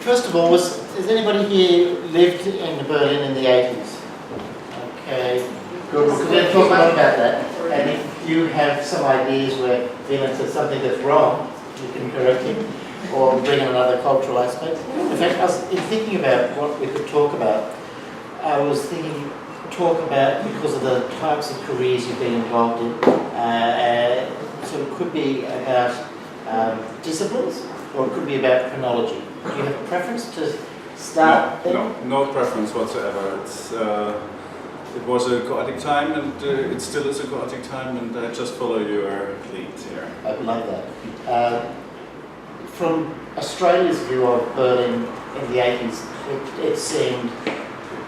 First of all, has anybody here lived in Berlin in the 80s? Okay, good. We're going to talk about that. And if you have some ideas where Wieland says something that's wrong, you can correct him or bring in another cultural aspect. In fact, in thinking about what we could talk about, I was thinking talk about, because of the types of careers you've been involved in, so it could be about disciplines, or it could be about chronology. Do you have a preference to start? No preference whatsoever. It was a chaotic time, and it still is a chaotic time, and I just follow your lead here. I love that. From Australia's view of Berlin in the 80s, it seemed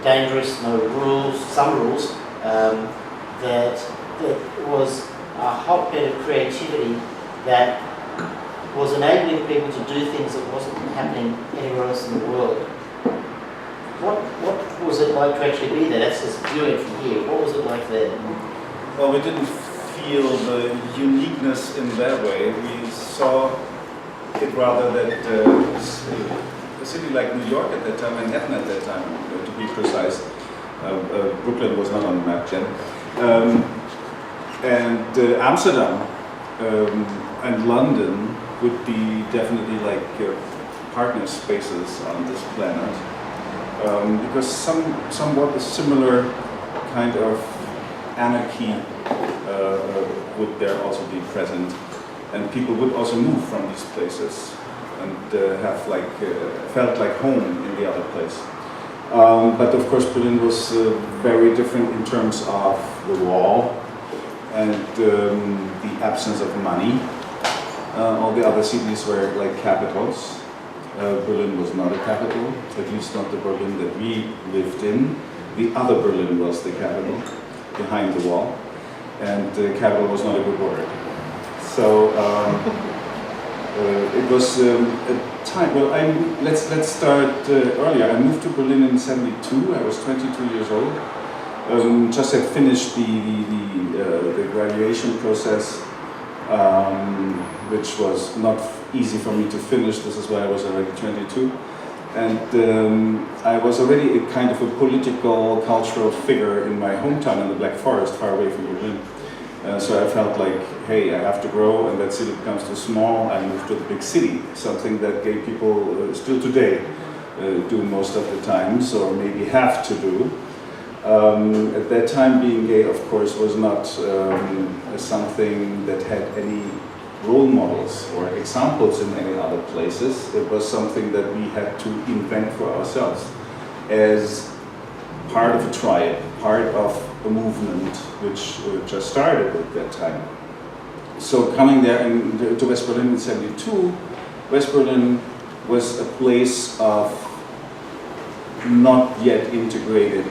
dangerous, no rules, some rules, that was a hotbed of creativity that was enabling people to do things that wasn't happening anywhere else in the world. What was it like to actually be there? That's just viewing from here. What was it like there? Well, we didn't feel the uniqueness in that way. We saw it rather that a city like New York at that time, Manhattan at that time, to be precise, Brooklyn was not on the map then, and Amsterdam and London would be definitely like partner spaces on this planet, because somewhat a similar kind of anarchy would there also be present, and people would also move from these places and have like felt like home in the other place. But of course Berlin was very different in terms of the wall and the absence of money. All the other cities were like capitals. Berlin was not a capital, at least not the Berlin that we lived in. The other Berlin was the capital, behind the wall, and capital was not a good word. So it was a time. Well, let's start earlier. I moved to Berlin in '72. I was 22 years old. Just had finished the graduation process, which was not easy for me to finish. This is why I was already 22, and I was already a kind of a political, cultural figure in my hometown in the Black Forest, far away from Berlin. So I felt like, hey, I have to grow, and that city becomes too small. I moved to the big city, something that gay people still today do most of the times, or maybe have to do. At that time, being gay, of course, was not something that had any role models or examples in any other places. It was something that we had to invent for ourselves as part of a tribe, part of a movement which just started at that time. So coming there to West Berlin in '72, West Berlin was a place of not yet integrated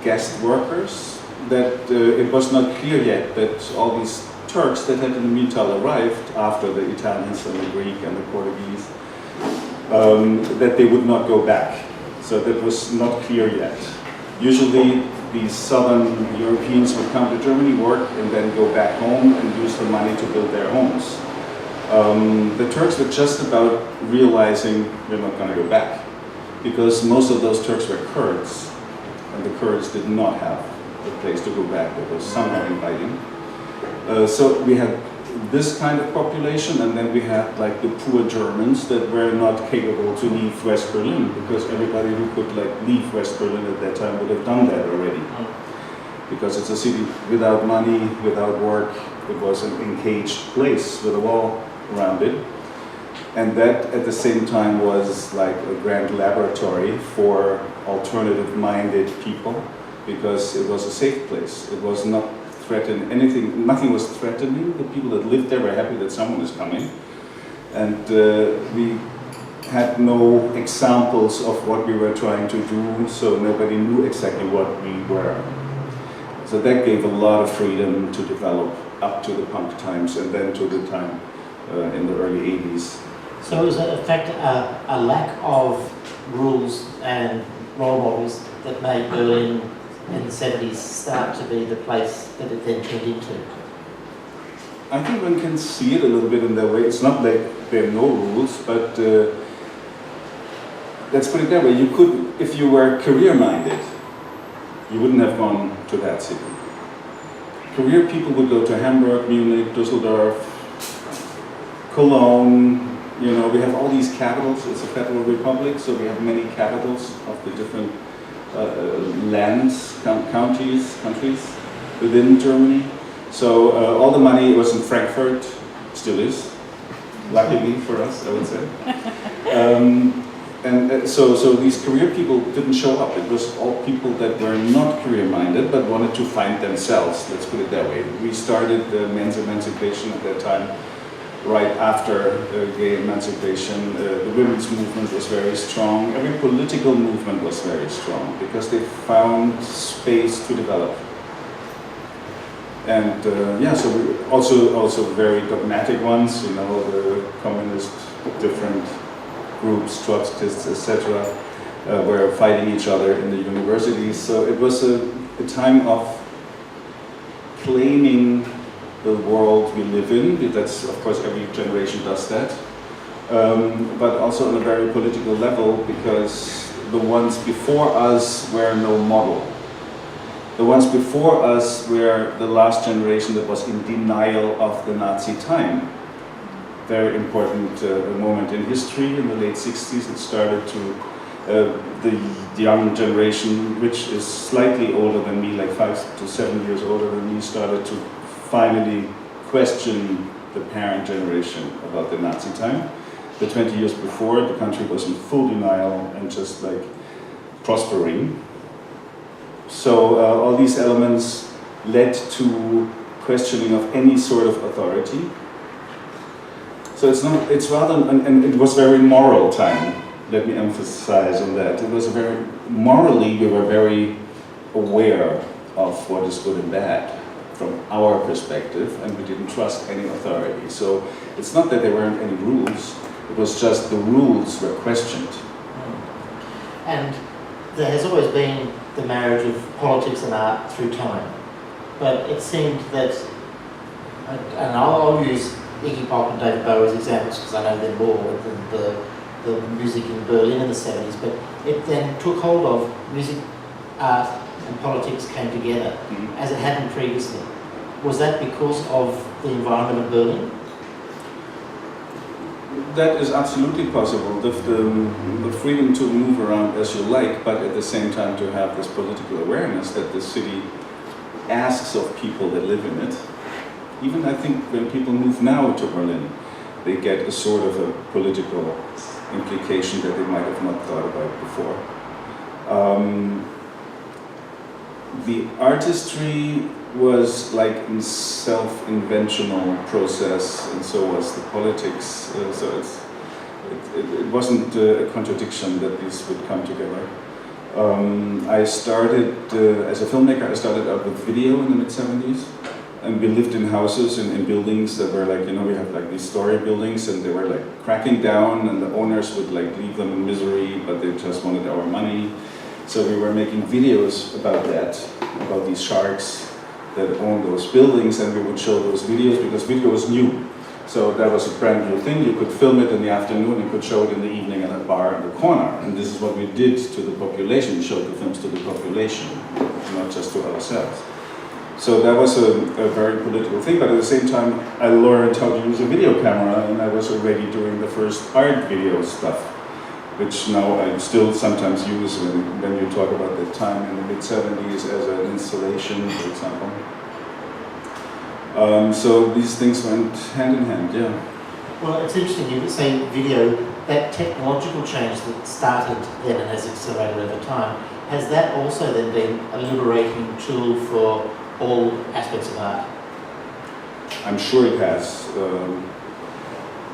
guest workers, that it was not clear yet that all these Turks that had in the meantime arrived after the Italians and the Greek and the Portuguese, that they would not go back. So that was not clear yet. Usually these southern Europeans would come to Germany, work, and then go back home and use the money to build their homes. The Turks were just about realizing we're not going to go back, because most of those Turks were Kurds, and the Kurds did not have a place to go back that was somehow inviting. So we had this kind of population, and then we had like the poor Germans that were not capable to leave West Berlin, because everybody who could like leave West Berlin at that time would have done that already. Because it's a city without money, without work. It was an encaged place with a wall around it. And that at the same time was like a grand laboratory for alternative-minded people, because it was a safe place. It was not threaten anything, nothing was threatening. The people that lived there were happy that someone is coming. And we had no examples of what we were trying to do, so nobody knew exactly what we were. So that gave a lot of freedom to develop up to the punk times, and then to the time in the early 80s. So it was in fact a lack of rules and role models that made Berlin in the 70s start to be the place that it then turned into? I think one can see it a little bit in that way. It's not like there are no rules, but let's put it that way, you could, if you were career-minded, you wouldn't have gone to that city. Career people would go to Hamburg, Munich, Düsseldorf, Cologne. You know, we have all these capitals. It's a federal republic, so we have many capitals of the different lands, countries within Germany. So all the money was in Frankfurt, still is, luckily for us, I would say. So these career people didn't show up. It was all people that were not career-minded, but wanted to find themselves, let's put it that way. We started the men's emancipation at that time, right after gay emancipation. The women's movement was very strong. Every political movement was very strong, because they found space to develop. And so we also very dogmatic ones, you know, the communist, different groups, Trotskyists, etc., were fighting each other in the universities. So it was a time of claiming the world we live in. That's, of course, every generation does that. But also on a very political level, because the ones before us were no model. The ones before us were the last generation that was in denial of the Nazi time. Very important moment in history. In the late 60s, it started to, the young generation, which is slightly older than me, like 5 to 7 years older than me, started to finally question the parent generation about the Nazi time. The 20 years before, the country was in full denial and just like prospering. So all these elements led to questioning of any sort of authority. So it's rather, and it was very moral time. Let me emphasize on that. It was morally, we were very aware of what is good and bad from our perspective, and we didn't trust any authority. So it's not that there weren't any rules, it was just the rules were questioned. And there has always been the marriage of politics and art through time. But it seemed that, and I'll use Iggy Pop and David Bowie as examples because I know them more than the music in Berlin in the 70s, but it then took hold of music, art and politics came together as it hadn't previously. Was that because of the environment of Berlin? That is absolutely possible. The freedom to move around as you like, but at the same time to have this political awareness that the city asks of people that live in it. Even I think when people move now to Berlin, they get a sort of a political implication that they might have not thought about before. The artistry was like a self-inventional process, and so was the politics. So it wasn't a contradiction that these would come together. I started, as a filmmaker, I started out with video in the mid-70s. And we lived in houses and in buildings that were like, you know, we have like these story buildings, and they were like cracking down, and the owners would like leave them in misery, but they just wanted our money. So we were making videos about that, about these sharks that own those buildings, and we would show those videos because video was new. So that was a brand new thing. You could film it in the afternoon, you could show it in the evening at a bar in the corner. And this is what we did to the population. We showed the films to the population, not just to ourselves. So that was a very political thing, but at the same time, I learned how to use a video camera, and I was already doing the first art video stuff, which now I still sometimes use when you talk about the time in the mid-70s as an installation, for example. So these things went hand in hand, yeah. Well, it's interesting you say video, that technological change that started then and has accelerated over time, has that also then been a liberating tool for all aspects of art? I'm sure it has.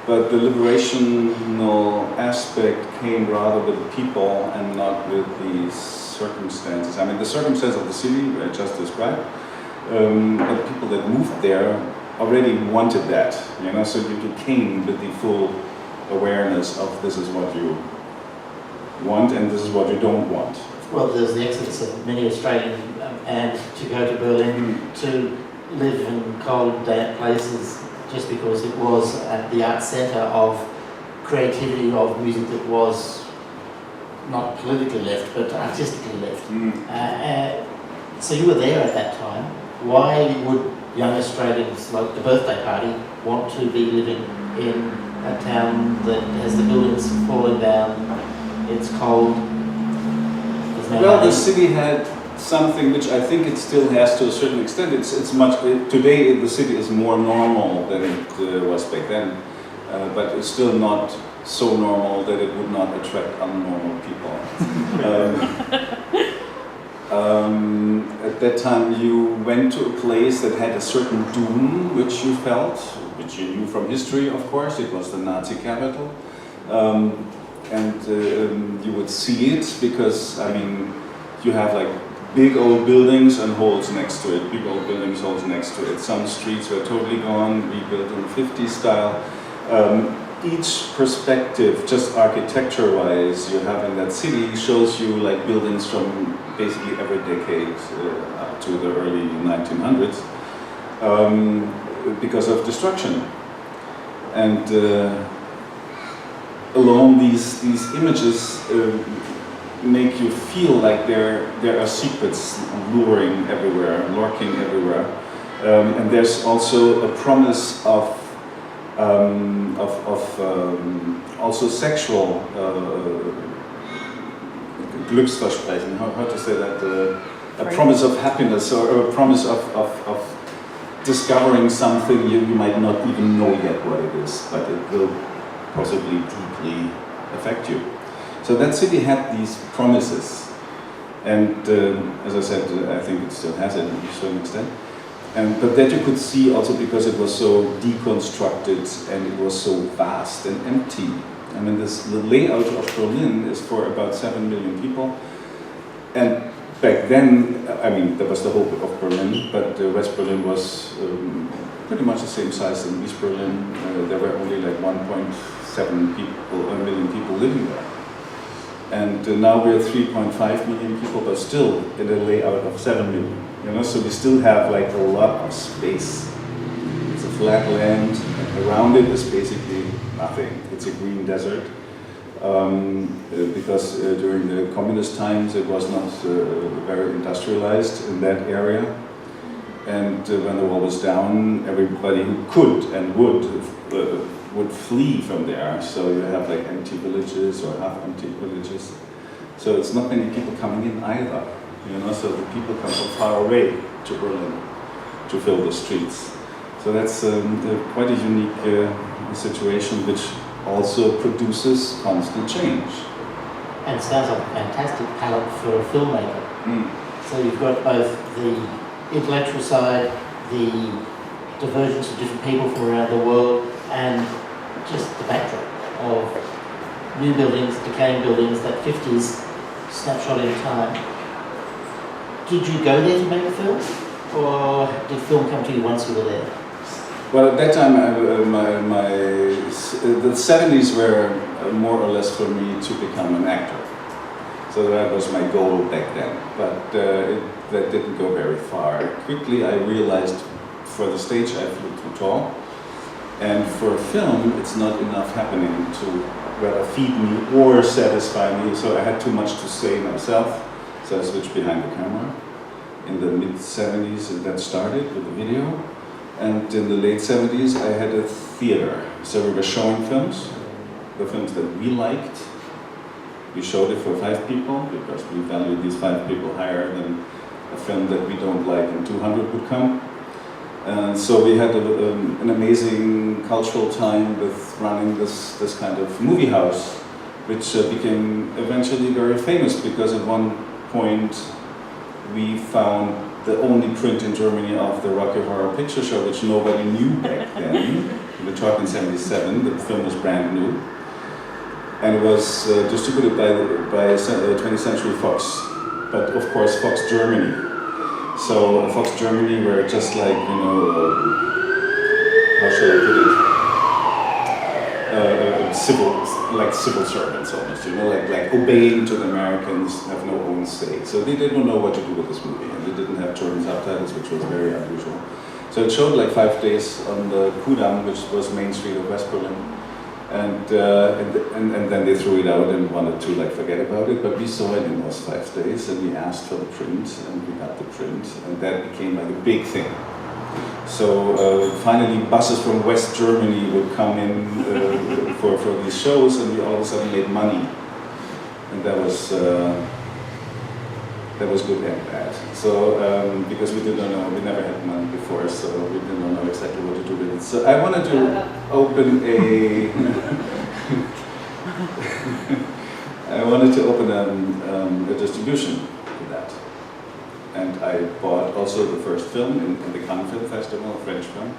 But the liberational aspect came rather with the people and not with the circumstances. I mean, the circumstance of the city I just described, but the people that moved there already wanted that, you know, so you came with the full awareness of this is what you want and this is what you don't want. Well, there's the exodus of many Australians and to go to Berlin to live in cold, damp places just because it was at the art centre of creativity, of music that was not politically left, but artistically left. Mm. So you were there at that time. Why would young Australians, like the birthday party, want to be living in a town that has the buildings falling down, it's cold, there's no Well, money? the city had something which I think it still has to a certain extent. It's much today. The city is more normal than it was back then, but it's still not so normal that it would not attract unnormal people. At that time, you went to a place that had a certain doom, which you felt, which you knew from history, of course. It was the Nazi capital, and you would see it because, I mean, you have like big old buildings and holes next to it, big old buildings, holes next to it. Some streets were totally gone, rebuilt in the 50s style. Each perspective, just architecture-wise, you have in that city shows you like buildings from basically every decade up to the early 1900s because of destruction. And along these images make you feel like there are secrets luring everywhere, lurking everywhere, and there's also a promise of also sexual Glücksversprechen. How to say that? A promise of happiness or a promise of discovering something you might not even know yet what it is, but it will possibly deeply affect you. So that city had these promises, and as I said, I think it still has it to a certain extent. But that you could see also because it was so deconstructed and it was so vast and empty. I mean, the layout of Berlin is for about 7 million people, and back then, I mean, that was the hope of Berlin, but West Berlin was pretty much the same size as East Berlin. There were only like 1.7 million people living there. And now we're 3.5 million people, but still in a layout of 7 million. You know, so we still have like a lot of space. It's a flat land, and around it is basically nothing. It's a green desert. Because during the communist times it was not very industrialized in that area. And when the wall was down, everybody who could and would flee from there. So you have like empty villages or half-empty villages. So it's not many people coming in either. You know, so the people come from far away to Berlin to fill the streets. So that's quite a unique situation, which also produces constant change. And it sounds like a fantastic palette for a filmmaker. Mm. So you've got both the intellectual side, the divergence of different people from around the world, and just the backdrop of new buildings, decaying buildings, that 50s snapshot in time. Did you go there to make a film, or did film come to you once you were there? Well, at that time, the 70s were more or less for me to become an actor. So that was my goal back then, but that didn't go very far. Quickly, I realized for the stage I flew too tall, and for film, it's not enough happening to rather feed me or satisfy me. So I had too much to say myself. So I switched behind the camera. In the mid-70s, that started with the video. And in the late 70s, I had a theater. So we were showing films, the films that we liked. We showed it for 5 people, because we valued these 5 people higher than a film that we don't like and 200 would come. And so we had an amazing cultural time with running this kind of movie house, which became eventually very famous, because at one point we found the only print in Germany of the Rocky Horror Picture Show, which nobody knew back then. We're talking 77, the film was brand new. And it was distributed by 20th Century Fox, but of course Fox Germany. So Fox Germany were just like, you know, how should I put it? Civil servants almost, you know, like obeying to the Americans, have no own say. So they didn't know what to do with this movie, and they didn't have German subtitles, which was very unusual. So it showed like 5 days on the Kudamm, which was Main Street of West Berlin. And then they threw it out and wanted to like forget about it. But we saw it in those 5 days, and we asked for the print, and we got the print, and that became like a big thing. So finally, buses from West Germany would come in for these shows, and we all of a sudden made money, and that was good and bad. So because we didn't know, we never had money before, so we didn't know exactly what to do with it. So I wanted to open a a distribution for that. And I bought also the first film in the Cannes Film Festival, a French film.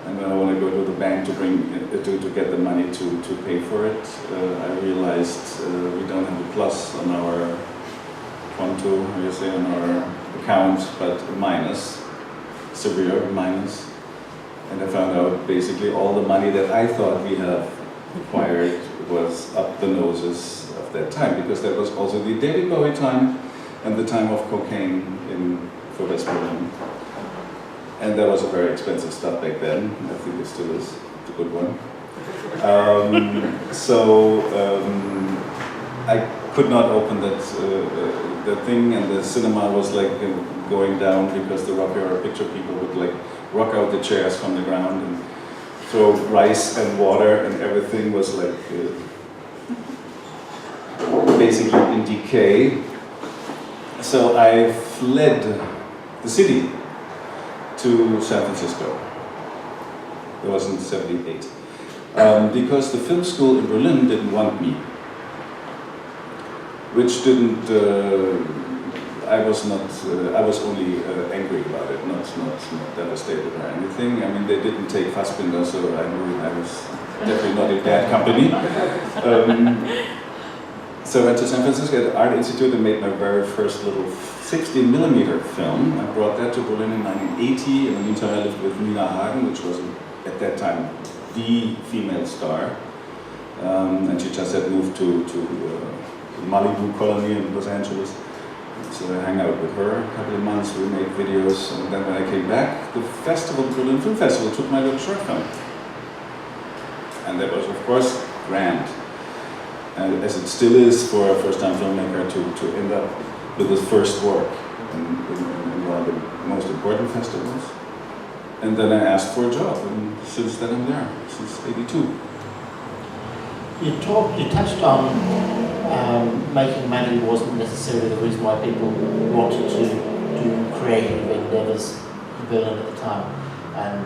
And when I want to go to the bank to get the money to pay for it, I realized we don't have a plus on our konto, how you say, on our account, but a minus, severe minus. And I found out basically all the money that I thought we have acquired was up the noses of that time, because that was also the David Bowie time and the time of cocaine for West Berlin. And that was a very expensive stuff back then. I think it still is. It's a good one. I could not open that thing, and the cinema was like going down because the Rocky Horror Picture people would like rock out the chairs from the ground and throw rice and water, and everything was like basically in decay. So I fled the city to San Francisco. It was in '78. Because the film school in Berlin didn't want me. Which didn't, I was only angry about it, not devastated or anything. I mean, they didn't take Fassbinder, so I knew I was definitely not in bad company. So I went to San Francisco at the Art Institute and made my very first little 16mm film. I brought that to Berlin in 1980. In the meantime, I lived with Nina Hagen, which was at that time the female star. And she just had moved to Malibu colony in Los Angeles. So I hung out with her a couple of months, we made videos, and then when I came back, the festival, the Berlin Film Festival, took my little short film. And that was, of course, grand. And as it still is for a first-time filmmaker to end up with his first work in one of the most important festivals. And then I asked for a job, and since then I'm there, since '82. You touched on making money wasn't necessarily the reason why people wanted to do creative endeavours in Berlin at the time. And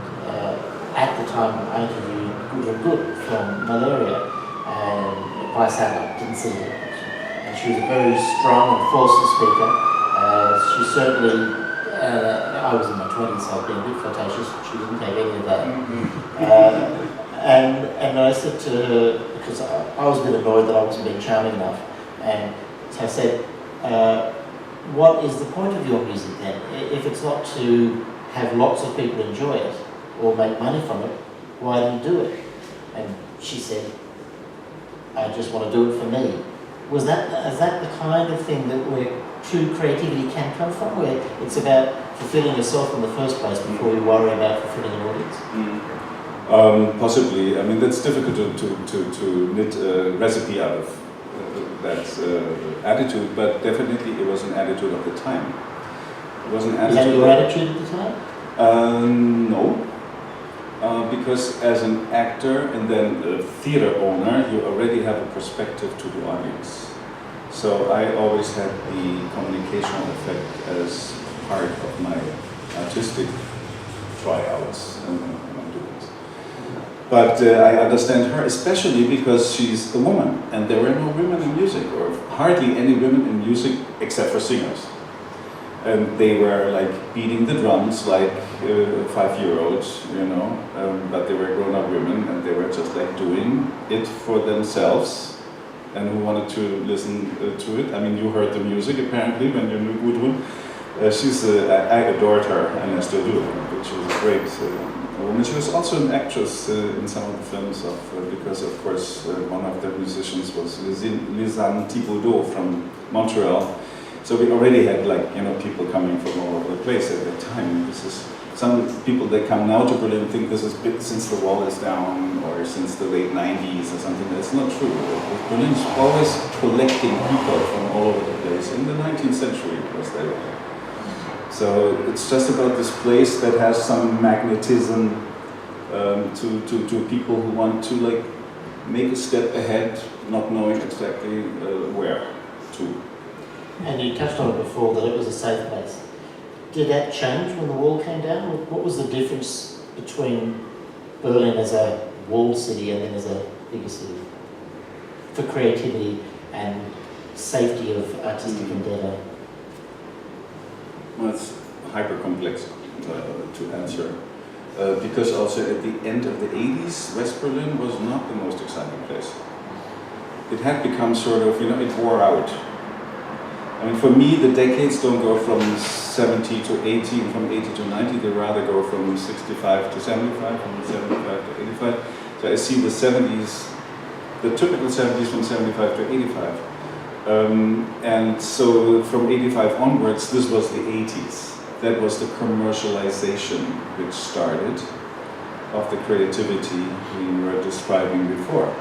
at the time I interviewed Gudrun Gut from Malaria, and I didn't see her. And she was a very strong and forceful speaker. She certainly, I was in my 20s, so I was being a bit flirtatious. She didn't take any of that. And I said to her, because I was a bit annoyed that I wasn't being charming enough, and so I said, what is the point of your music then? If it's not to have lots of people enjoy it or make money from it, why do you do it? And she said, I just want to do it for me. Is that the kind of thing that where true creativity can come from, where it's about fulfilling yourself in the first place before you worry about fulfilling an audience? Possibly. I mean, that's difficult to knit a recipe out of that attitude, but definitely it was an attitude of the time. It was an attitude. Is that your attitude at the time? No. Because as an actor and then a theater owner, you already have a perspective to the audience. So I always had the communicational effect as part of my artistic tryouts and doings. But I understand her, especially because she's a woman, and there were no women in music, or hardly any women in music except for singers. And they were like beating the drums like 5-year-olds, you know, but they were grown-up women, and they were just like doing it for themselves, and who wanted to listen to it. I mean, you heard the music apparently when you knew Gudrun. I adored her, and I still do. But she was a great woman. She was also an actress in some of the films because of course one of the musicians was Lisanne Thibaudot from Montreal. So we already had people coming from all over the place at that time. This is some people that come now to Berlin think this is since the wall is down or since the late 90s or something. That's not true. Berlin is always collecting people from all over the place. In the 19th century it was that way. So it's just about this place that has some magnetism to people who want to make a step ahead, not knowing exactly where to. And you touched on it before that it was a safe place. Did that change when the wall came down? What was the difference between Berlin as a walled city and then as a bigger city for creativity and safety of artistic endeavour? Well, it's hyper complex to answer. Because also at the end of the 80s, West Berlin was not the most exciting place. It had become sort of, it wore out. I mean, for me, the decades don't go from 70 to 80 and from 80 to 90, they rather go from 65 to 75, from 75 to 85. So I see the 70s, the typical 70s from 75 to 85. And so from 85 onwards, this was the 80s. That was the commercialization which started of the creativity we were describing before.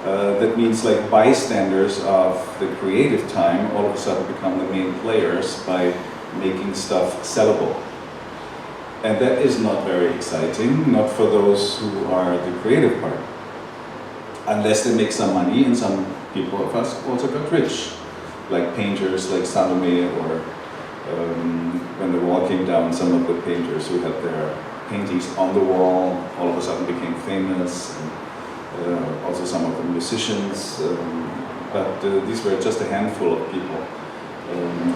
That means bystanders of the creative time all of a sudden become the main players by making stuff sellable. And that is not very exciting, not for those who are the creative part. Unless they make some money, and some people of us also got rich, like painters like Salome, or when the wall came down, some of the painters who had their paintings on the wall all of a sudden became famous. And, also some of the musicians, but these were just a handful of people.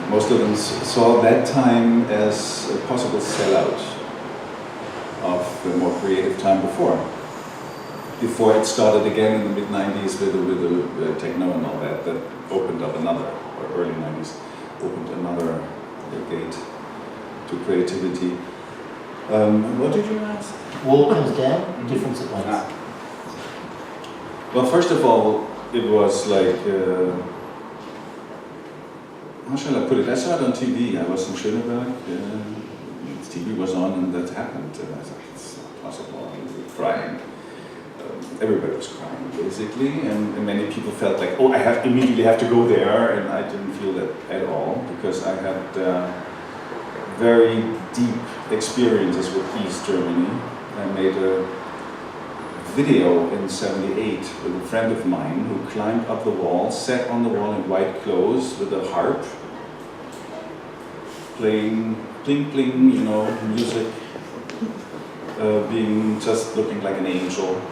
Most of them saw that time as a possible sellout of the more creative time before it started again in the mid-90s with the techno and all that opened up another, or early 90s, opened another gate to creativity. What did you ask? Wall comes down, difference at once. Well, first of all, it was how shall I put it? I saw it on TV. I was in Schöneberg. TV was on, and that happened. And I thought, it's not possible. I was crying. Everybody was crying, basically, and many people felt like, oh, I immediately have to go there, and I didn't feel that at all, because I had very deep experiences with East Germany. I made a video in '78 with a friend of mine who climbed up the wall, sat on the wall in white clothes with a harp, playing pling pling, music, being just looking like an angel.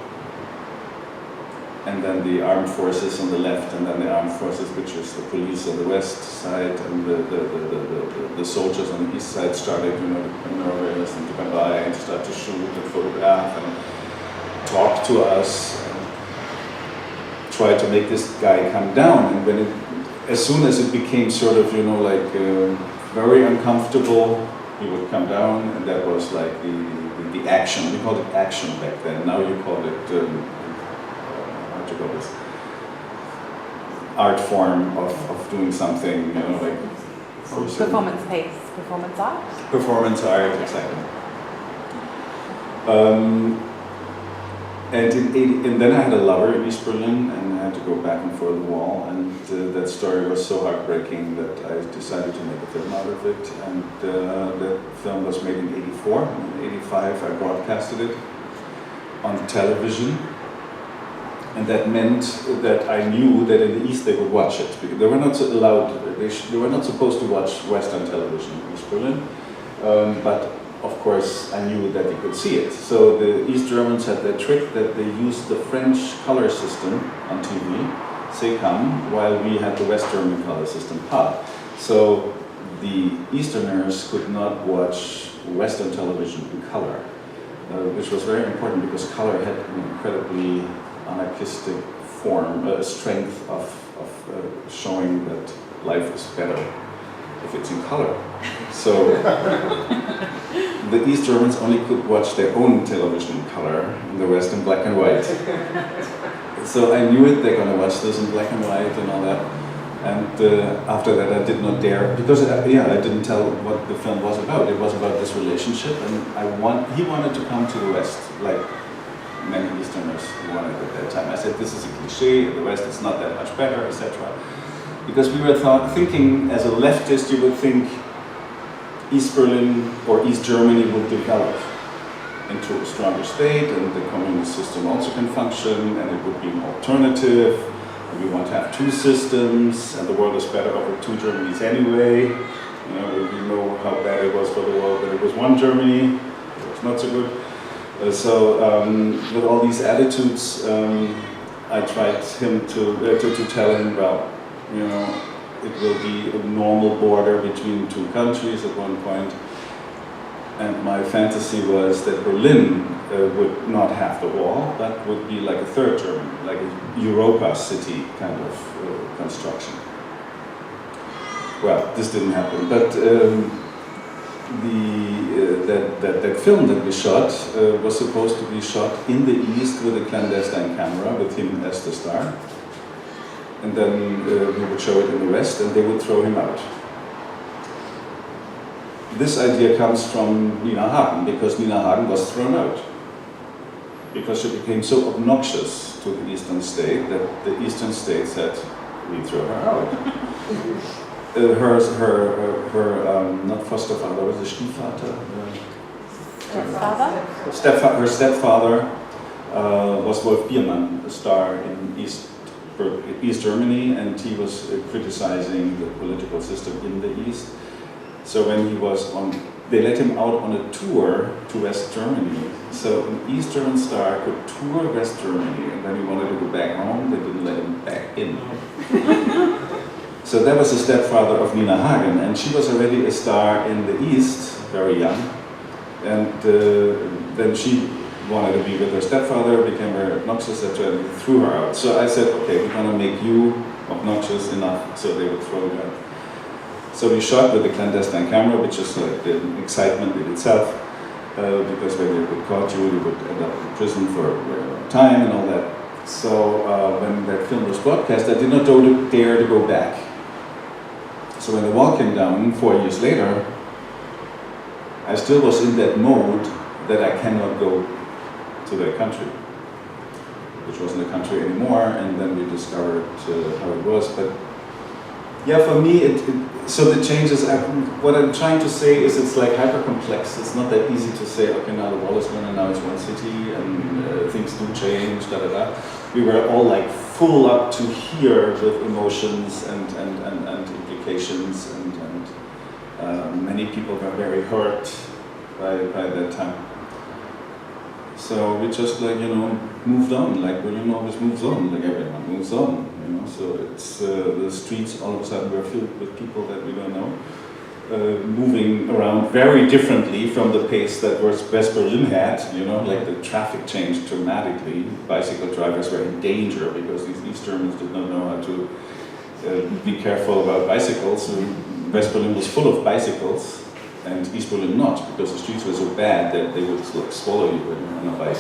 And then the armed forces on the left, and then the armed forces, which is the police on the west side, and the soldiers on the east side started, to nervous and to come by and start to shoot and photograph and talk to us and try to make this guy come down. And as soon as it became sort of, very uncomfortable, he would come down, and that was like the action. We called it action back then. Now you call it this art form of doing something, performance piece, performance art? Performance art, exactly. And then I had a lover in East Berlin, and I had to go back and forth the wall, and that story was so heartbreaking that I decided to make a film out of it, and that film was made in '84. In '85 I broadcasted it on television. And that meant that I knew that in the East they would watch it, because they were not allowed, they were not supposed to watch Western television in East Berlin, but of course I knew that they could see it. So the East Germans had that trick that they used the French color system on TV, SECAM, while we had the West German color system, PA. So the Easterners could not watch Western television in color, which was very important because color had an incredibly anarchistic form, a strength of showing that life is better if it's in color. So the East Germans only could watch their own television in color, and the West in black and white. So I knew it, they're going to watch this in black and white and all that. And after that, I did not dare, because I didn't tell what the film was about. It was about this relationship, and he wanted to come to the West, like many Easterners wanted at that time. I said, this is a cliche, in the West it's not that much better, etc. Because we were thinking, as a leftist, you would think East Berlin or East Germany would develop into a stronger state, and the communist system also can function, and it would be an alternative. We want to have two systems, and the world is better over two Germanys anyway. You know how bad it was for the world that it was one Germany. It was not so good. With all these attitudes, I tried to tell him, well, you know, it will be a normal border between two countries at one point. And my fantasy was that Berlin would not have the wall, but would be like a third Germany, like a Europa city kind of construction. Well, this didn't happen, but that film that we shot was supposed to be shot in the East with a clandestine camera with him as the star. And then we would show it in the West, and they would throw him out. This idea comes from Nina Hagen, because Nina Hagen was thrown out. Because she became so obnoxious to the Eastern state that the Eastern state said, we throw her out. Not foster father, was it Stiefvater? Stepfather? Her stepfather was Wolf Biermann, a star in East Germany, and he was criticizing the political system in the East. So when he was they let him out on a tour to West Germany. So an East German star could tour West Germany, and then he wanted to go back home, they didn't let him back in. So that was the stepfather of Nina Hagen, and she was already a star in the East, very young. And then she wanted to be with her stepfather, became very obnoxious, etc., and threw her out. So I said, okay, we're going to make you obnoxious enough so they would throw you out. So we shot with a clandestine camera, which is like the excitement in itself, because when they would caught you, you would end up in prison for a very long time and all that. So when that film was broadcast, I did not dare to go back. So when the wall came down 4 years later, I still was in that mode that I cannot go to that country, which wasn't a country anymore, and then we discovered how it was. But yeah, for me, so the changes, what I'm trying to say is it's like hyper complex. It's not that easy to say, okay, now the wall is gone and now it's one city and things do change, da da da. We were all like full up to here with emotions and implications, and many people were very hurt by that time. So we just moved on, like Berlin always moves on, like everyone moves on, so it's, the streets all of a sudden were filled with people that we don't know, moving around very differently from the pace that West Berlin had, like the traffic changed dramatically. Bicycle drivers were in danger because these East Germans did not know how to be careful about bicycles. So West Berlin was full of bicycles, and East Berlin not, because the streets were so bad that they would like swallow you when you're on a bike.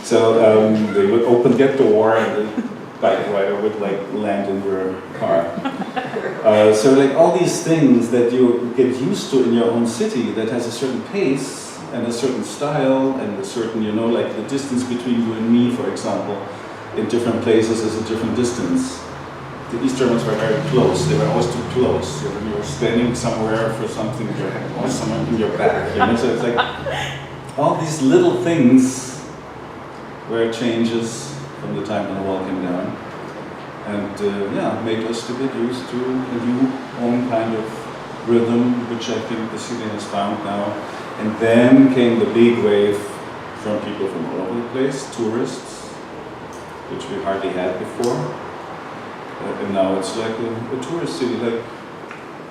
So they would open their door and the bike rider would like land in your car. So like all these things that you get used to in your own city that has a certain pace and a certain style and a certain, like the distance between you and me, for example, in different places is a different distance. The East Germans were very close. They were always too close. So when you were standing somewhere for something, you had always someone in your back. So it's like all these little things were changes from the time when the wall came down, and made us to get used to a new own kind of rhythm, which I think the city has found now. And then came the big wave from people from all over the place, tourists, which we hardly had before. And now it's like a tourist city, like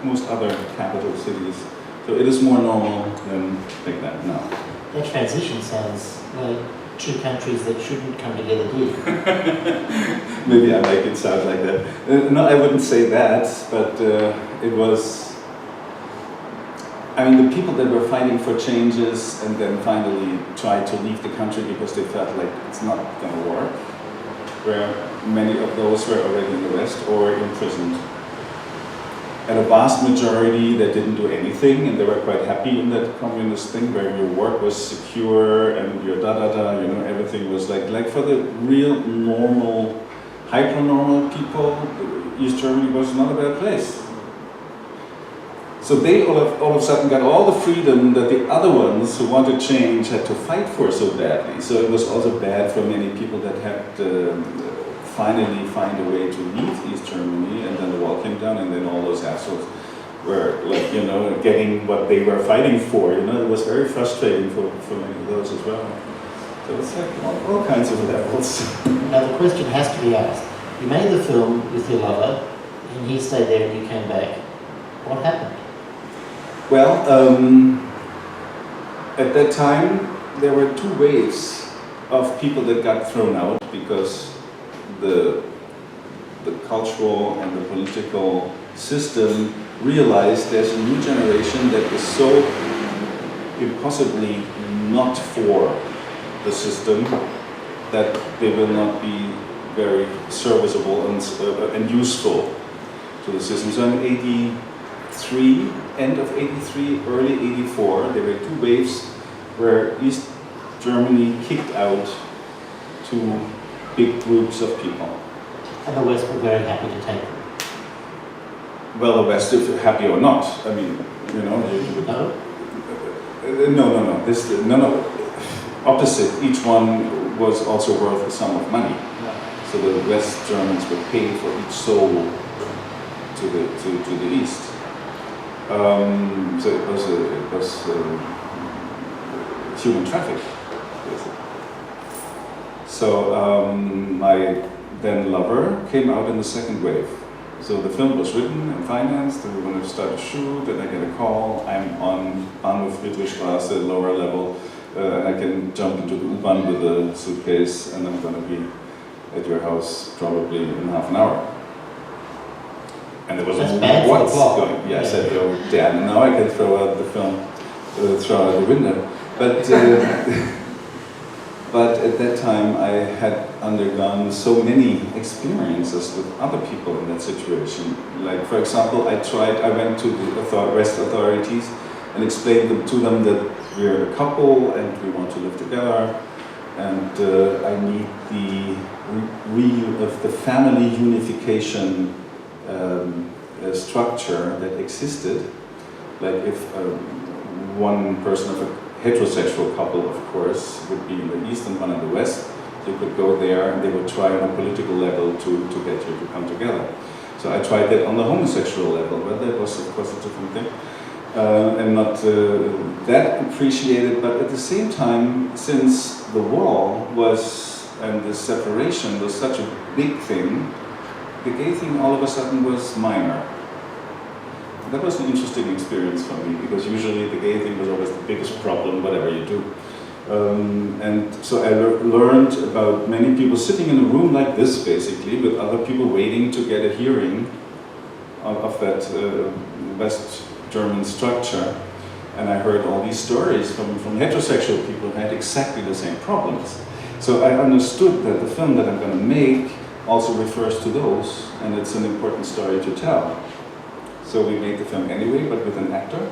most other capital cities. So it is more normal than like that now. That transition sounds like two countries that shouldn't come together here. Maybe I make it sound like that. No, I wouldn't say that, but it was... I mean, the people that were fighting for changes and then finally tried to leave the country because they felt like it's not going to work, where many of those were already in the West or imprisoned. and a vast majority that didn't do anything, and they were quite happy in that communist thing where your work was secure and your da-da-da, you know, everything was like for the real normal, hyper-normal people, East Germany was not a bad place. So they all of a sudden got all the freedom that the other ones who wanted change had to fight for so badly. So it was also bad for many people that had to finally find a way to leave East Germany, and then the wall came down, and then all those assholes were like, you know, getting what they were fighting for. You know, it was very frustrating for many of those as well. So it's like all kinds of levels. Now the question has to be asked. You made the film with your lover, and he stayed there and you came back. What happened? Well, at that time, there were two waves of people that got thrown out because the cultural and the political system realized there's a new generation that is so impossibly not for the system that they will not be very serviceable and useful to the system. So in 83, end of 83, early 84, there were two waves where East Germany kicked out two big groups of people. And the West were very happy to take them. Well, the West, if happy or not, I mean, you know, No? No. Opposite. Each one was also worth a sum of money. So the West Germans were paying for each soul to the East. So it was human traffic, basically. So my then lover came out in the second wave. So the film was written and financed, and we were going to start a shoot, and I get a call. I'm on Bahnhof Friedrichstraße, lower level, and I can jump into the U-Bahn with a suitcase, and I'm going to be at your house probably in half an hour. And there was what's going. Yeah, I said, oh damn, now I can throw out the film, throw out the window. But at that time I had undergone so many experiences with other people in that situation. Like, for example, I went to the West authorities and explained to them that we're a couple and we want to live together, and I need the family unification structure that existed. Like if one person of a heterosexual couple, of course, would be in the East and one in the West, you could go there and they would try on a political level to get you to come together. So I tried that on the homosexual level, but that was of course a different thing. And not that appreciated, but at the same time, since the wall was, and the separation was such a big thing, the gay thing all of a sudden was minor. That was an interesting experience for me, because usually the gay thing was always the biggest problem, whatever you do. And so I learned about many people sitting in a room like this, basically, with other people waiting to get a hearing of that West German structure. And I heard all these stories from heterosexual people who had exactly the same problems. So I understood that the film that I'm going to make also refers to those, and it's an important story to tell. So we made the film anyway, but with an actor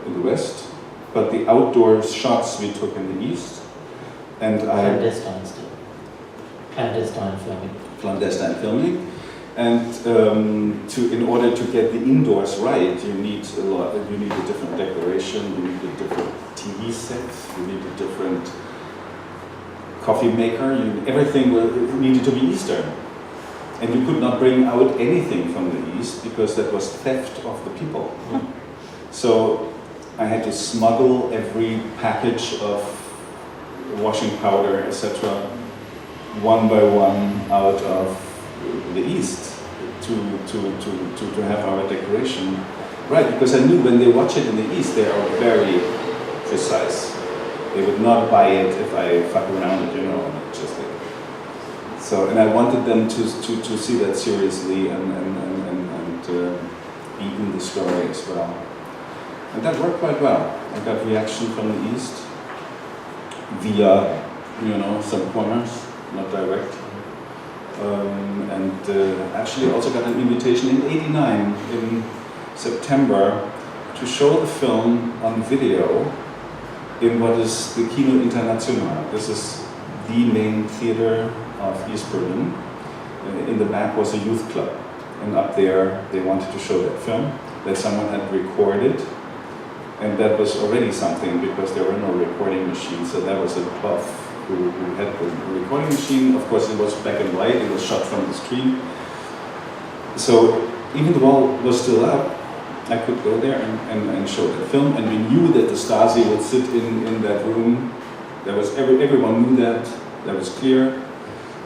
in the West. But the outdoor shots we took in the East. And Clandestine still. Clandestine filming. Clandestine filming. And in order to get the indoors right, you need a lot. You need a different decoration. You need a different TV set. You need a different coffee maker. Everything needed to be Eastern. And you could not bring out anything from the East because that was theft of the people. So I had to smuggle every package of washing powder, etc., one by one out of the East to have our decoration right. Because I knew when they watch it in the East, they are very precise. They would not buy it if I fuck around it, you know, just like. So, and I wanted them to see that seriously and be in the story as well. And that worked quite well. I got reaction from the East via, some corners, not direct. And actually also got an invitation in '89 in September to show the film on video in what is the Kino International. This is the main theater of East Berlin. In the back was a youth club, and up there they wanted to show that film that someone had recorded, and that was already something because there were no recording machines, so that was a buff who had the recording machine. Of course it was black and white, it was shot from the street. So even the wall was still up, I could go there and show that film, and we knew that the Stasi would sit in that room. There was everyone knew that was clear,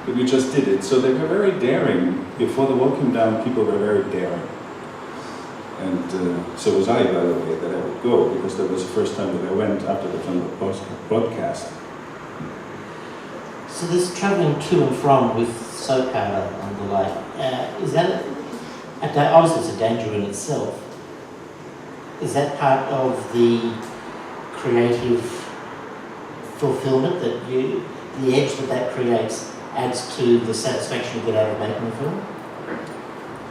but we just did it. So they were very daring. Before the wall came down, people were very daring. And so was I, by the way, that I would go, because that was the first time that I went after the film was broadcast. So this travelling to and from with soap powder and the like, is that, obviously it's a danger in itself. Is that part of the creative fulfillment, that the edge that creates adds to the satisfaction you get out of making the film?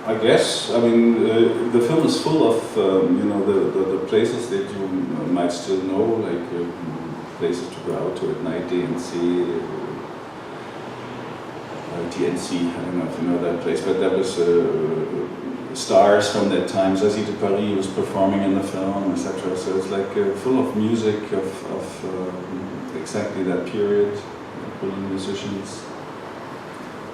I guess. I mean, the film is full of, the places that you might still know, like places to go out to at night, DNC, I don't know if you know that place, but that was stars from that time. Zazie de Paris was performing in the film, etc. So it's like full of music of exactly that period, Berlin musicians.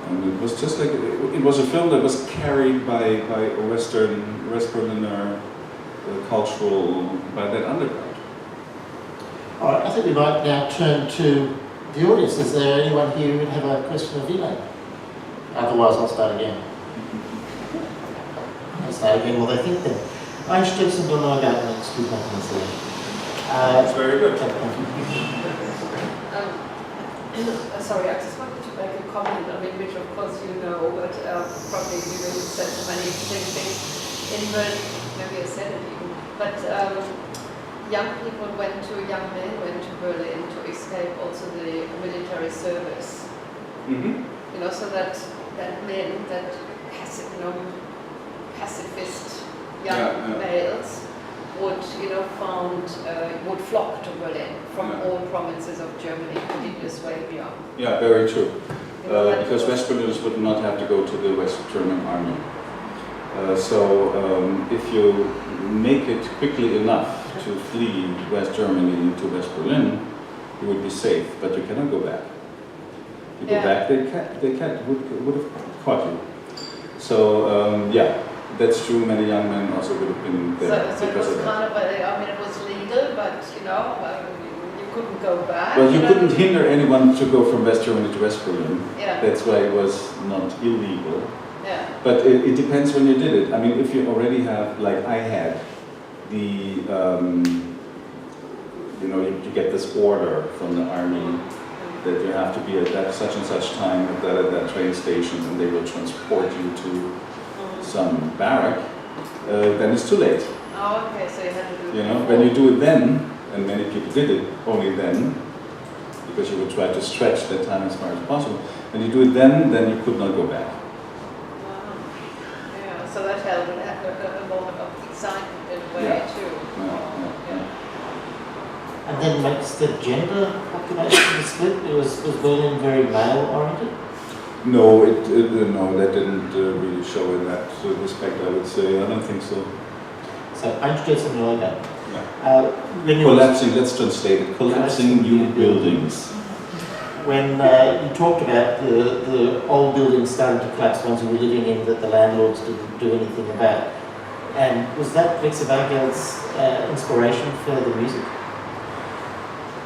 And it was just like, it was a film that was carried by a West Berliner cultural, by that underground. All right, I think we might now turn to the audience. Is there anyone here who would have a question of Wieland? Otherwise, I'll start again. Well, I think that Einstürzen don't know about the next two companies there. That's very good. Sorry, I just wanted to make a comment, which of course you know, but probably you will said so many interesting things in Berlin, maybe I said it even, but young men went to Berlin to escape also the military service. Mm-hmm. So that men, that pacifist young males would flock to Berlin from all provinces of Germany, particularly Swabia. Yeah, very true. Because West Berliners would not have to go to the West German army. So if you make it quickly enough to flee West Germany to West Berlin, you would be safe, but you cannot go back. You go back, they would have caught you. So that's true. Many young men also would have been there. So it was kind of, it was legal, but you couldn't go back. Well, you couldn't hinder anyone to go from West Germany to West Berlin. Yeah. That's why it was not illegal. Yeah. But it depends when you did it. I mean, if you already have, like I had, the you get this order from the army that you have to be at that such and such time at that train station, and they will transport you to some barrack, then it's too late. Oh, okay, so you had to do it. When you do it then, and many people did it only then, because you would try to stretch that time as far as possible. When you do it then you could not go back. Yeah, so that held a moment of excitement in a way too. And then makes the gender population split. Was Berlin very male-oriented? No, that didn't really show in that respect, I would say. I don't think so. So Einstürzen and all that. Yeah. Collapsing, let's translate it. Collapsing new buildings. When you talked about the old buildings starting to collapse, ones you were living in that the landlords didn't do anything about, and was that Victor Wegel's inspiration for the music?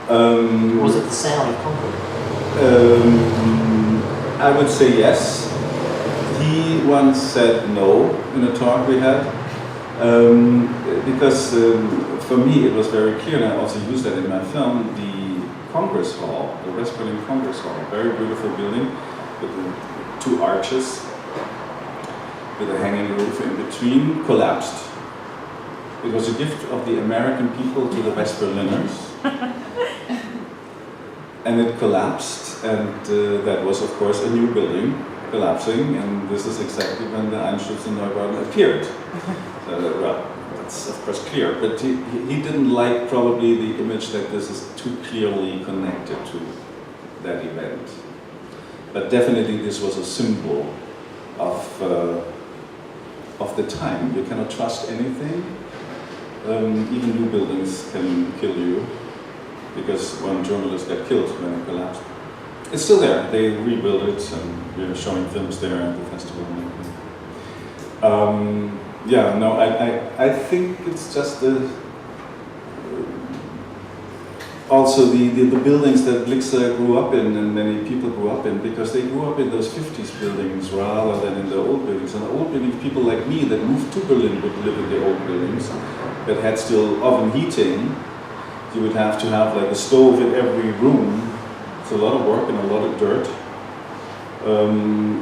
Was it the sound of concrete? I would say yes. He once said no in a talk we had, because for me it was very clear, and I also used that in my film, the Congress Hall, the West Berlin Congress Hall, a very beautiful building with two arches, with a hanging roof in between, collapsed. It was a gift of the American people to the West Berliners. And it collapsed, and that was of course a new building collapsing, and this is exactly when the Einstürzen Neubauten appeared. Well, that's of course clear, but he didn't like probably the image that this is too clearly connected to that event. But definitely this was a symbol of the time. You cannot trust anything. Even new buildings can kill you, because one journalist got killed when it collapsed. It's still there. They rebuilt it, and we're showing films there at the festival. Yeah, no, I think it's just also the buildings that Blixer grew up in, and many people grew up in, because they grew up in those 50s buildings rather than in the old buildings. And the old buildings, people like me that moved to Berlin would live in the old buildings that had still oven heating. You would have to have like a stove in every room. It's a lot of work and a lot of dirt.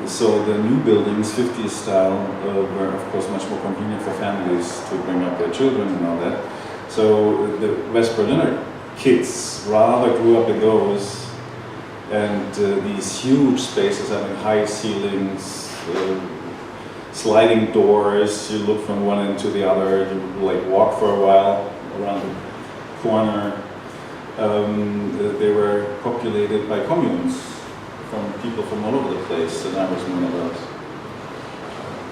So the new buildings, 50s style, were of course much more convenient for families to bring up their children and all that. So the West Berliner kids rather grew up in those, and these huge spaces having high ceilings, sliding doors. You look from one end to the other. You like walk for a while around the corner. They were populated by communes from people from all over the place, and I was one of those.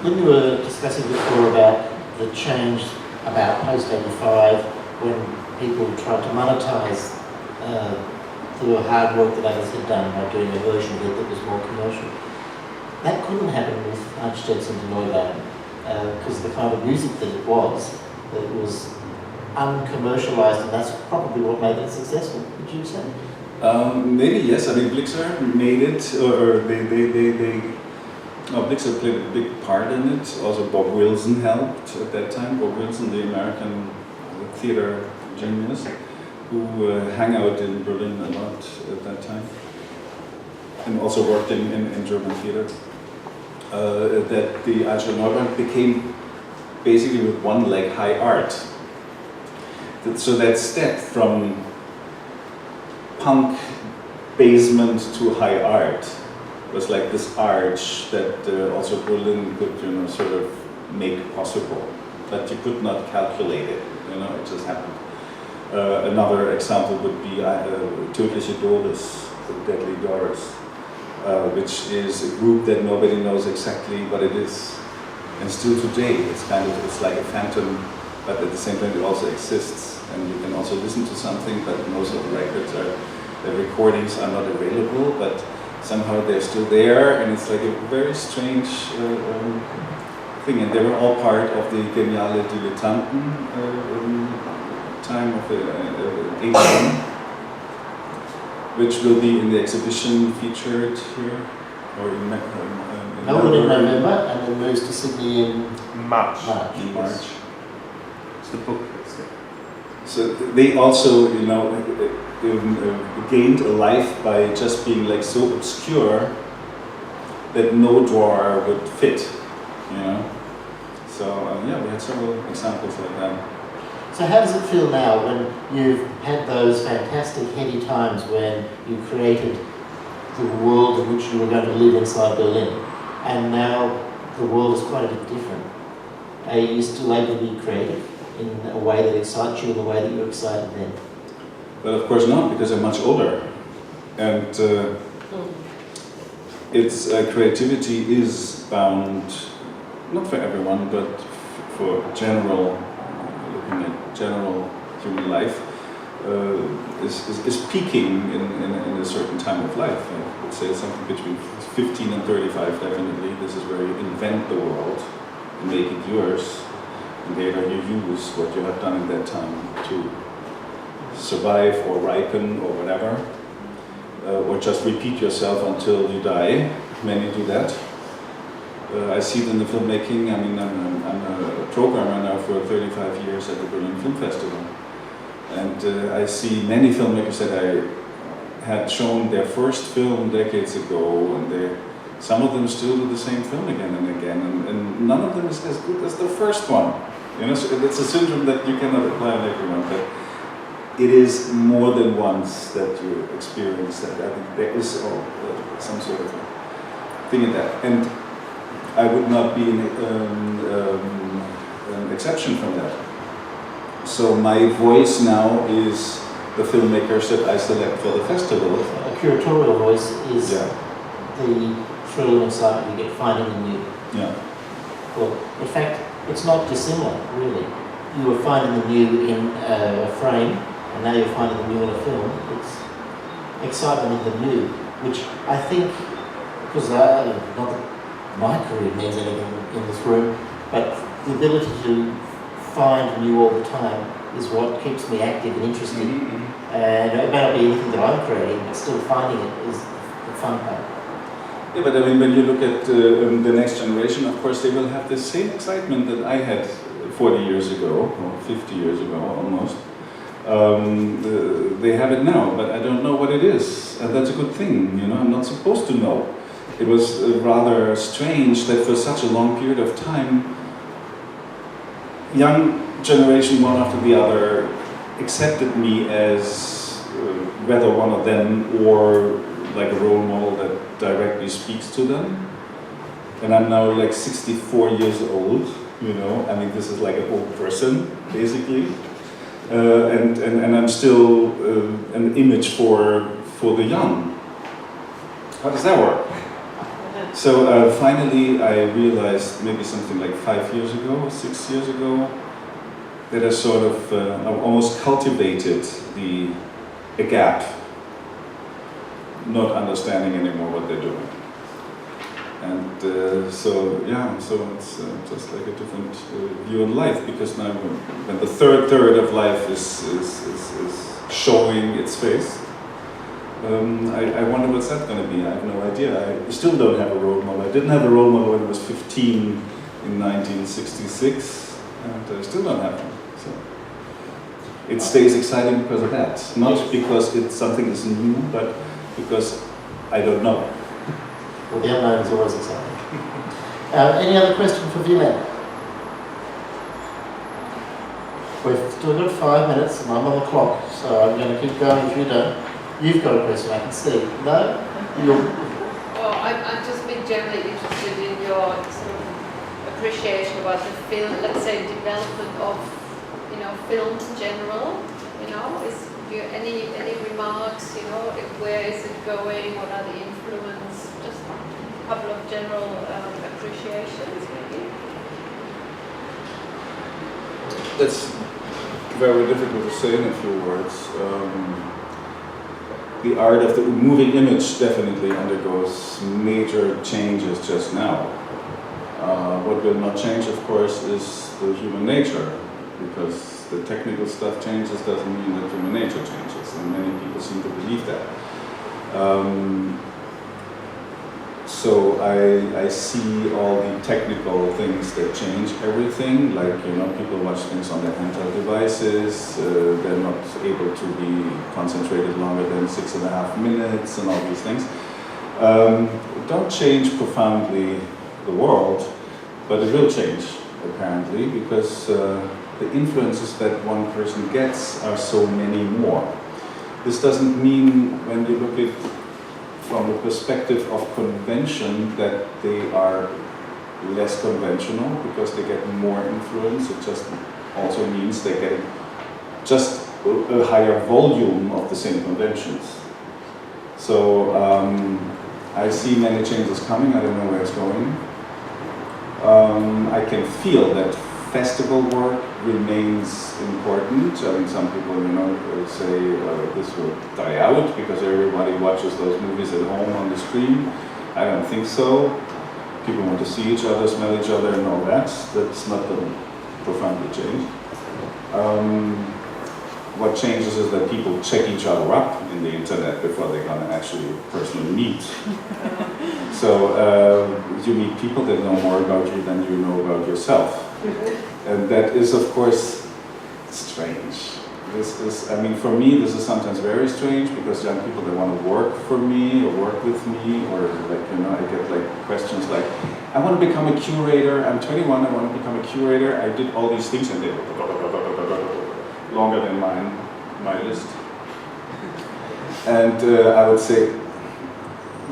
When you were discussing before about the change about post-85, when people tried to monetize the hard work that others had done by doing a version of it that was more commercial, that couldn't happen with Architects and Neubauten, because the kind of music that it was uncommercialized, and that's probably what made it successful, would you say? Maybe yes. I mean, Blixer made it, or Blixer played a big part in it. Also, Bob Wilson helped at that time. Bob Wilson, the American theater genius, who hung out in Berlin a lot at that time, and also worked in German theater. That the Architects and Neubauten became basically with one leg high art. So that step from punk basement to high art was like this arch that also Berlin could, sort of make possible, but you could not calculate it. It just happened. Another example would be Tödliche Doris, the Deadly Doris, which is a group that nobody knows exactly what it is, and still today it's like a phantom, but at the same time it also exists. And you can also listen to something, but most of the records the recordings are not available, but somehow they're still there, and it's like a very strange thing. And they were all part of the Geniale Dilettanten time of the 81, which will be in the exhibition featured here, or in Melbourne in November, and then moves to Sydney in March. in March. It's the book. So they also, gained a life by just being like so obscure that no drawer would fit, So we had several examples like that. So how does it feel now when you've had those fantastic heady times when you created the world in which you were going to live inside Berlin, and now the world is quite a bit different? Are you still able to be creative in a way that excites you in the way that you're excited then? But of course not, because I'm much older, and its creativity is bound, not for everyone, but for looking at general human life, is peaking in a certain time of life. I would say something between 15 and 35, definitely. This is where you invent the world and make it yours. And later you use what you have done in that time to survive or ripen or whatever, or just repeat yourself until you die. Many do that. I see it in the filmmaking. I mean, I'm a programmer now for 35 years at the Berlin Film Festival, and I see many filmmakers that I had shown their first film decades ago, and some of them still do the same film again and again, and none of them is as good as the first one. So it's a syndrome that you cannot apply on everyone, but it is more than once that you experience that. I think there is some sort of thing in that. And I would not be an exception from that. So my voice now is the filmmakers that I select for the festival. A curatorial voice is Yeah. the thrill and excitement you get finding the new. Yeah. Well, in fact, it's not dissimilar, really. You were finding the new in a frame, and now you're finding the new in a film. It's excitement in the new, which I think, because not that my career means anything in this room, but the ability to find new all the time is what keeps me active and interested. And it may not be anything that I'm creating, but still finding it is the fun part. Yeah, but I mean, when you look at the next generation, of course, they will have the same excitement that I had 40 years ago, or 50 years ago almost. They have it now, but I don't know what it is, and that's a good thing, you know, I'm not supposed to know. It was rather strange that for such a long period of time, young generation, one after the other, accepted me as whether one of them or like a role model that directly speaks to them. And I'm now like 64 years old, you know, I mean, this is like an old person, basically. And I'm still an image for the young. How does that work? So finally I realized maybe something like 5 years ago, 6 years ago, that I sort of almost cultivated a gap, not understanding anymore what they're doing. And so it's just like a different view on life, because now when the third of life is showing its face, I wonder what's that going to be. I have no idea. I still don't have a role model. I didn't have a role model when I was 15 in 1966, and I still don't have one. So it stays exciting because of that, not because it's something that's new, but because I don't know. Well, the unknown is always exciting. Any other question for Wieland? We've still got 5 minutes and I'm on the clock, so I'm going to keep going if you don't. You've got a question, I can see. No? Well, I'm just been generally interested in your sort of appreciation about the film, let's say development of, you know, film in general. You know, any remarks, you know, where is it going, what are the influence, just a couple of general appreciations maybe? That's very difficult to say in a few words. The art of the moving image definitely undergoes major changes just now. What will not change, of course, is the human nature, because the technical stuff changes doesn't mean that human nature changes, and many people seem to believe that. So I see all the technical things that change everything, like, you know, people watch things on their handheld devices, they're not able to be concentrated longer than 6.5 minutes and all these things. Don't change profoundly the world, but it will change, apparently, because the influences that one person gets are so many more. This doesn't mean, when you look at from the perspective of convention, that they are less conventional because they get more influence. It just also means they get just a higher volume of the same conventions. So I see many changes coming. I don't know where it's going. I can feel that festival work remains important. I mean, some people, you know, say this will die out because everybody watches those movies at home on the screen. I don't think so. People want to see each other, smell each other, and all that. That's not going to profoundly change. What changes is that people check each other up in the internet before they're going to actually personally meet. So you meet people that know more about you than you know about yourself. And that is, of course, strange. This is, I mean, for me, this is sometimes very strange, because young people, they want to work for me or work with me, or like, you know, I get like questions like, I want to become a curator, I'm 21, I want to become a curator, I did all these things, and they're longer than my list. And I would say,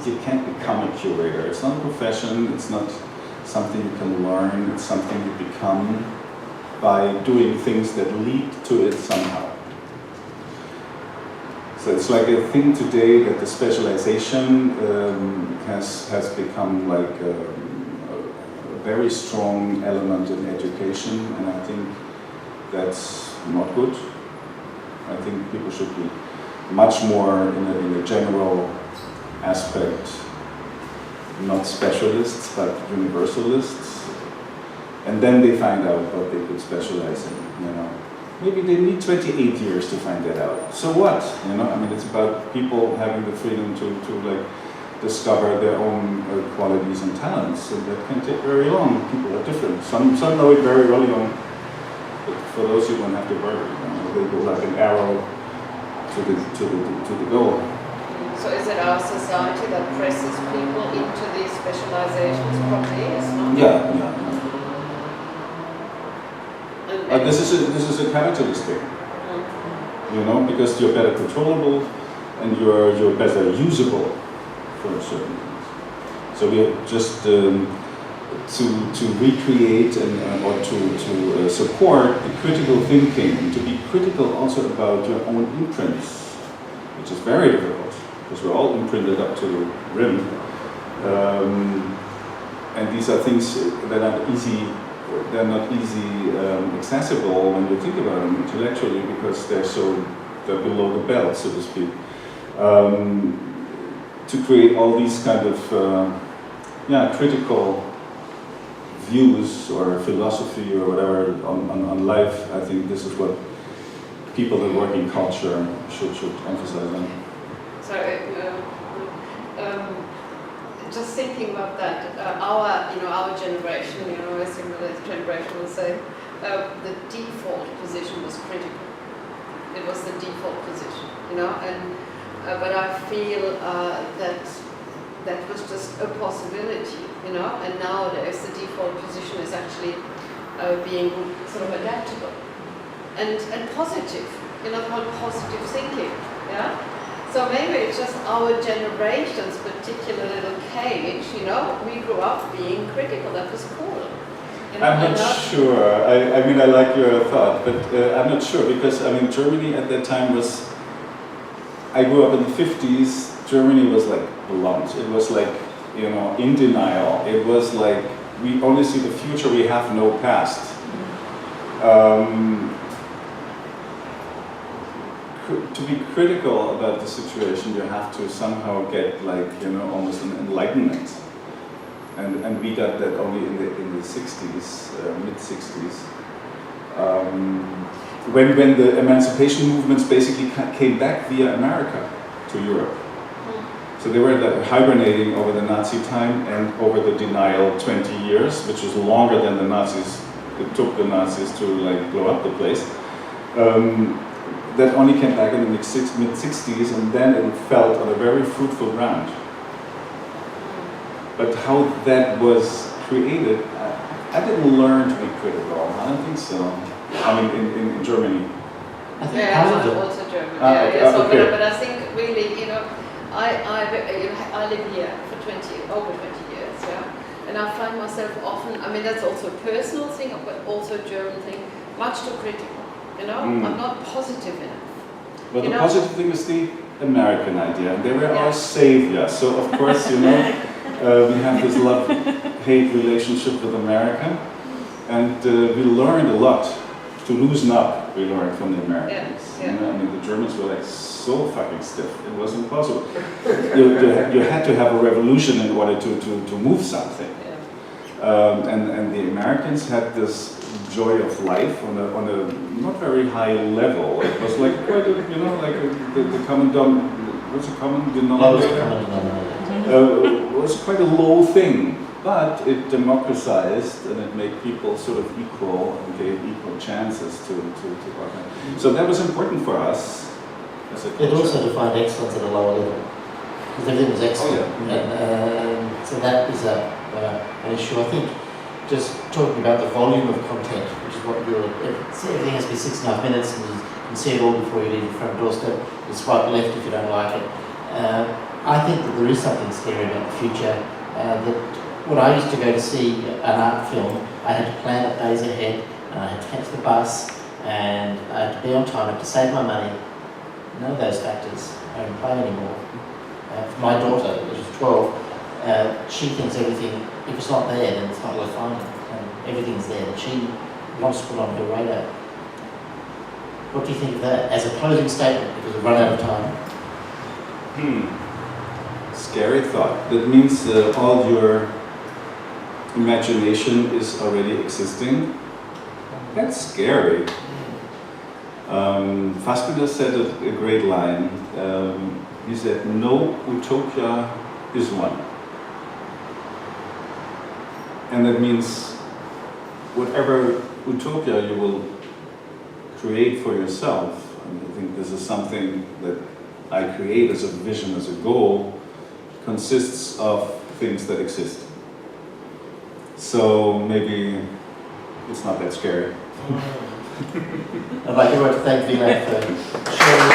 you can't become a curator. It's not a profession, it's not something you can learn, it's something you become. by doing things that lead to it somehow. So it's like a thing today that the specialization has become like a very strong element in education, and I think that's not good. I think people should be much more in a general aspect, not specialists but universalists, and then they find out what they could specialize in, you know. Maybe they need 28 years to find that out. So what? You know, I mean, it's about people having the freedom to like discover their own qualities and talents, and that can take very long. People are different. Some know it very early on, but for those you don't have to worry. You know, they go like an arrow to the goal. So is it our society that presses people into these specializations properly? Yeah. This is a capitalist thing, you know, because you're better controllable and you're better usable for certain things. So we have just to recreate and or to support the critical thinking, and to be critical also about your own imprints, which is very difficult because we're all imprinted up to the rim, and these are things that are easy. They're not easy accessible when you think about them intellectually, because they're below the belt, so to speak. To create all these kind of critical views or philosophy or whatever on life, I think this is what people that work in culture should emphasize on. So, just thinking about that, our generation, a similar generation will say, the default position was critical. It was the default position, and but I feel that was just a possibility, and nowadays the default position is actually being sort of adaptable and positive, the whole positive thinking, yeah. So maybe it's just our generation's particular little cage, we grew up being critical, that was cool. I'm not sure. I mean, I like your thought, but I'm not sure, because, Germany at that time was, I grew up in the 50s, Germany was like blunt. It was like, in denial. It was like, we only see the future, we have no past. To be critical about the situation, you have to somehow get almost an enlightenment, and we got that only in the 60s, mid-60s, when the emancipation movements basically came back via America to Europe. So they were hibernating over the Nazi time and over the denial 20 years, which was longer than the Nazis. It took the Nazis to blow up the place. That only came back in the mid-60s, and then it felt on a very fruitful ground. But how that was created, I didn't learn to be critical. I don't think so. In Germany. I think also Germany. Okay. But I think really, I live here for over 20 years, yeah. And I find myself often, that's also a personal thing, but also a German thing, much too critical. I'm not positive enough. But the positive thing is the American idea, and they were our savior. So of course, we have this love-hate relationship with America, and we learned a lot. To loosen up, we learned from the Americans. The Germans were so fucking stiff. It was impossible. you had to have a revolution in order to move something. And the Americans had this joy of life on a not very high level. It was like quite a, the common denominator. It was quite a low thing, but it democratized and it made people sort of equal and gave equal chances to work. So that was important for us as a culture. It also defined excellence at a lower level, because everything was excellent. Oh, yeah. And so that is an issue. I think just talking about the volume of content, which is what everything has to be 6.5 minutes, and you can see it all before you leave your front doorstep. You swipe left if you don't like it. I think that there is something scary about the future. That when I used to go to see an art film, I had to plan it days ahead, and I had to catch the bus, and I had to be on time, I had to save my money. None of those factors are in play anymore. For my daughter, which is 12, she thinks everything, if it's not there, then it's not worth finding. And everything's there that she wants to put on her radar. What do you think of that as a closing statement, because we've run out of time? Scary thought. That means all your imagination is already existing. That's scary. Fassbinder said a great line. He said, "No utopia is one." And that means whatever utopia you will create for yourself, and I think this is something that I create as a vision, as a goal, consists of things that exist. So maybe it's not that scary. I'd like everyone to thank Wieland for sharing